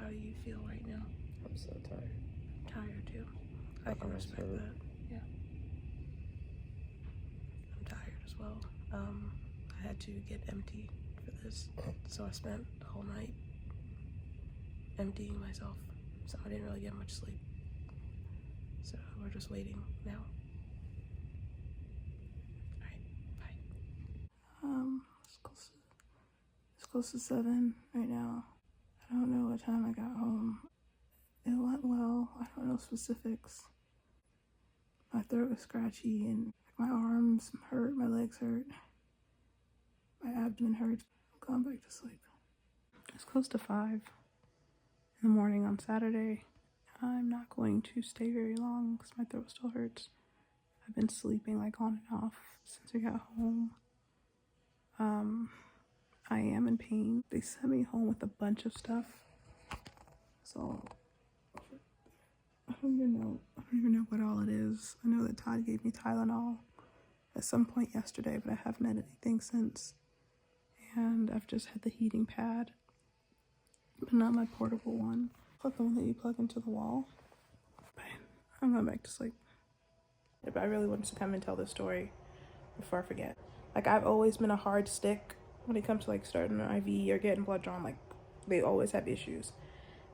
how do you feel right now? I'm so tired. Tired too. I can respect that. Yeah. I'm tired as well. I had to get empty for this, so I spent the whole night emptying myself. So I didn't really get much sleep. So we're just waiting now. Alright, bye. It's close to 7 right now. I don't know what time I got home. It went well. I don't know specifics. My throat was scratchy and my arms hurt, my legs hurt, my abdomen hurts. I'm going back to sleep. It's close to 5 in the morning on Saturday. I'm not going to stay very long because my throat still hurts. I've been sleeping like on and off since I got home. I am in pain. They sent me home with a bunch of stuff. So I don't even know what all it is. I know that Todd gave me Tylenol at some point yesterday, but I haven't had anything since. And I've just had the heating pad, but not my portable one. But the one that you plug into the wall. But I'm going back to sleep. But I really wanted to come and tell this story before I forget. Like, I've always been a hard stick when it comes to like starting an IV or getting blood drawn. Like, they always have issues.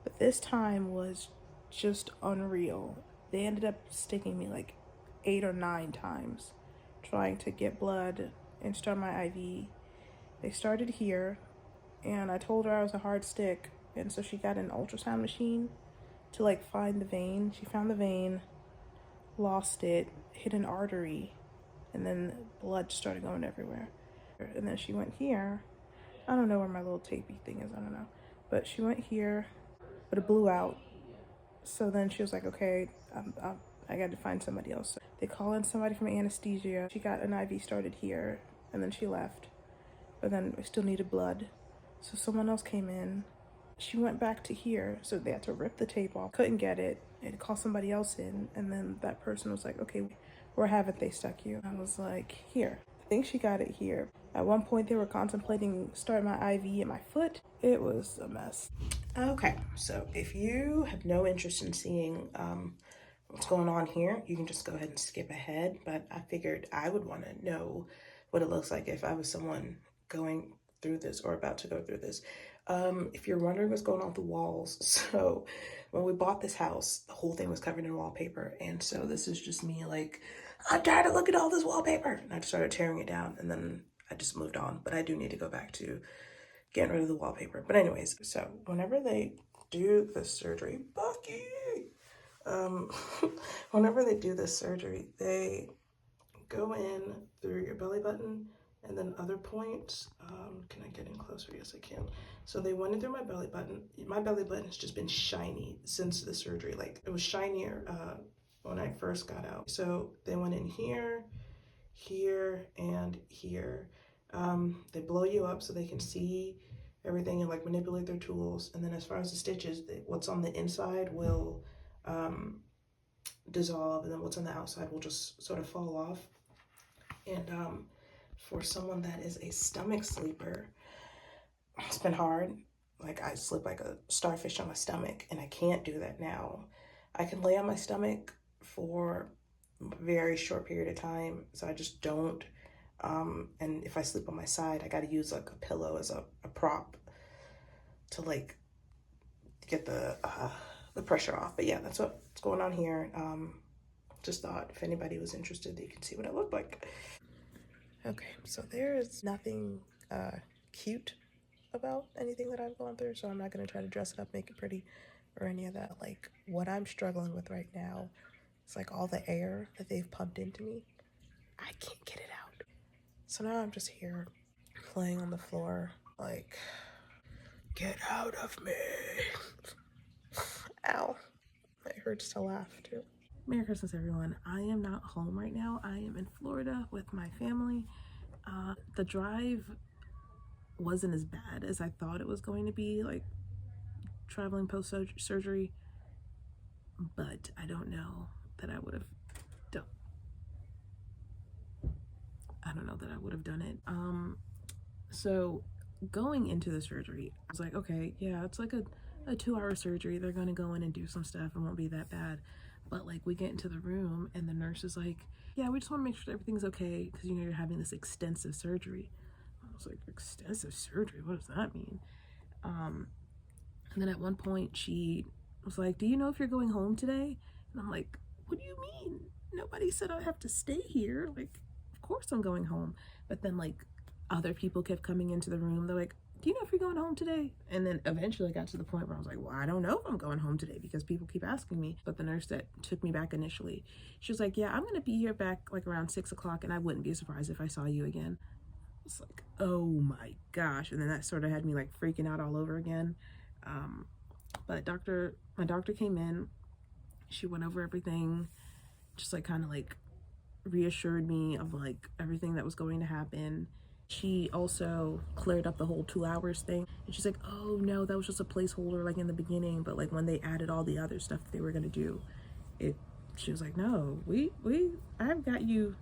But this time was just unreal. They ended up sticking me like 8 or 9 times trying to get blood and start my IV. They started here, and I told her I was a hard stick, and so she got an ultrasound machine to like find the vein. She found the vein, lost it, hit an artery, and then blood started going everywhere. And then she went here. I don't know where my little tapey thing is, I don't know. But she went here, but it blew out. So then she was like, okay, I got to find somebody else. So they call in somebody from anesthesia. She got an IV started here, and then she left. But then we still needed blood. So someone else came in. She went back to here, so they had to rip the tape off. Couldn't get it. It called somebody else in, and then that person was like, okay, where haven't they stuck you? I was like, here. I think she got it here. At one point, they were contemplating starting my IV in my foot. It was a mess. Okay, so if you have no interest in seeing what's going on here, you can just go ahead and skip ahead. But I figured I would want to know what it looks like if I was someone going through this or about to go through this. If you're wondering what's going on with the walls, so when we bought this house, the whole thing was covered in wallpaper. And so this is just me like, I'm tired of looking at all this wallpaper. And I just started tearing it down, and then I just moved on. But I do need to go back to getting rid of the wallpaper. But anyways, so whenever they do the surgery, Bucky, whenever they do this surgery, they go in through your belly button and then other points. Can I get in closer? Yes, I can. So they went in through my belly button. My belly button has just been shiny since the surgery. Like, it was shinier when I first got out. So they went in here, here, and here. They blow you up so they can see everything and like manipulate their tools. And then as far as the stitches, what's on the inside will dissolve, and then what's on the outside will just sort of fall off. And for someone that is a stomach sleeper, it's been hard. Like, I sleep like a starfish on my stomach, and I can't do that now. I can lay on my stomach for a very short period of time, so I just don't. And if I sleep on my side, I got to use like a pillow as a prop to like get the pressure off. But yeah, that's what's going on here. Just thought if anybody was interested, they could see what I look like. Okay, so there is nothing cute about anything that I've gone through, so I'm not going to try to dress it up, make it pretty, or any of that. Like, what I'm struggling with right now is like all the air that they've pumped into me. I can't get it out. So now I'm just here playing on the floor, like, get out of me. Ow. It hurts to laugh too. Merry Christmas, everyone. I am not home right now. I am in Florida with my family. The drive wasn't as bad as I thought it was going to be, like traveling post-surgery, but I don't know that I would have done. I don't know that I would have done it. So going into the surgery, I was like, okay, yeah, it's like a 2-hour surgery. They're gonna go in and do some stuff. It won't be that bad. But like we get into the room and the nurse is like, yeah, we just want to make sure everything's okay because you're having this extensive surgery. I was like, extensive surgery? What does that mean? And then at one point she was like, do you know if you're going home today? And I'm like, what do you mean? Nobody said I have to stay here. Like, of course I'm going home. But then like other people kept coming into the room. They're like, do you know if you're going home today? And then eventually I got to the point where I was like, well, I don't know if I'm going home today because people keep asking me. But the nurse that took me back initially, she was like, yeah, I'm gonna be here back like around 6 o'clock and I wouldn't be surprised if I saw you again. I was like, oh my gosh. And then that sort of had me like freaking out all over again. But my doctor came in, she went over everything, just like kind of like reassured me of like everything that was going to happen. She also cleared up the whole 2 hours thing. And she's like, oh no, that was just a placeholder like in the beginning. But like when they added all the other stuff that they were gonna do, she was like, no, I've got you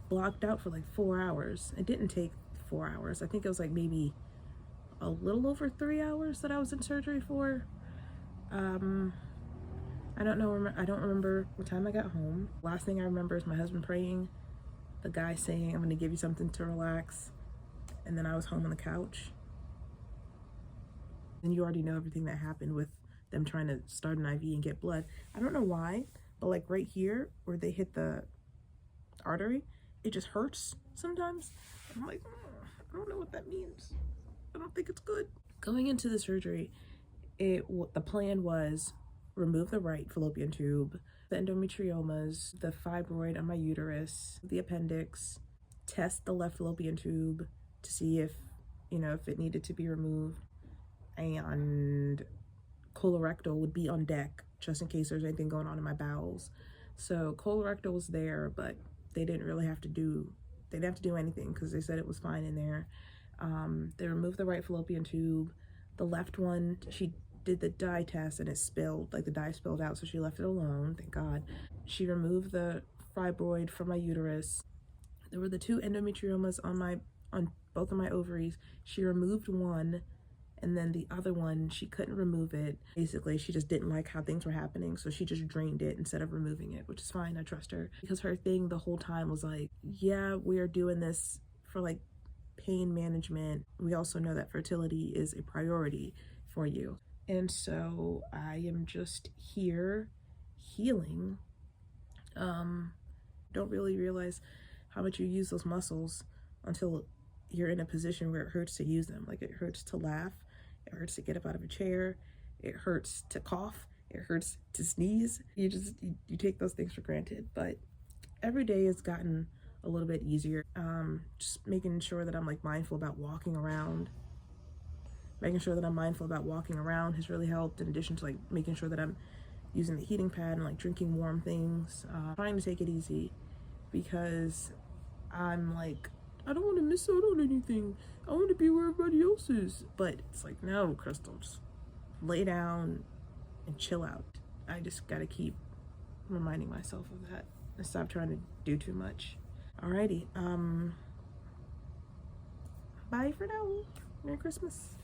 blocked out for like 4 hours. It didn't take 4 hours. I think it was like maybe a little over 3 hours that I was in surgery for. I don't remember what time I got home. Last thing I remember is my husband praying, the guy saying, I'm gonna give you something to relax. And then I was home on the couch. And you already know everything that happened with them trying to start an IV and get blood. I don't know why, but like right here where they hit the artery, it just hurts sometimes. I'm like, I don't know what that means. I don't think it's good. Going into the surgery, the plan was remove the right fallopian tube, the endometriomas, the fibroid on my uterus, the appendix, test the left fallopian tube to see if it needed to be removed, and colorectal would be on deck just in case there's anything going on in my bowels. So colorectal was there, but they didn't have to do anything because they said it was fine in there. They removed the right fallopian tube. The left one, she did the dye test and it spilled, like the dye spilled out, so she left it alone, thank God. She removed the fibroid from my uterus. There were the 2 endometriomas on both of my ovaries. She removed one, and then the other one, she couldn't remove it. Basically, she just didn't like how things were happening, so she just drained it instead of removing it, which is fine, I trust her. Because her thing the whole time was like, yeah, we are doing this for like pain management. We also know that fertility is a priority for you. And so I am just here healing. Don't really realize how much you use those muscles until you're in a position where it hurts to use them. Like it hurts to laugh, it hurts to get up out of a chair, it hurts to cough, it hurts to sneeze. You take those things for granted. But every day has gotten a little bit easier. Just making sure that I'm like mindful about walking around. Making sure that I'm mindful about walking around has really helped, in addition to like making sure that I'm using the heating pad and like drinking warm things. Trying to take it easy because I'm like, I don't want to miss out on anything. I want to be where everybody else is. But it's like, no, Crystal, just lay down and chill out. I just gotta keep reminding myself of that and stop trying to do too much. Alrighty, bye for now. Merry Christmas.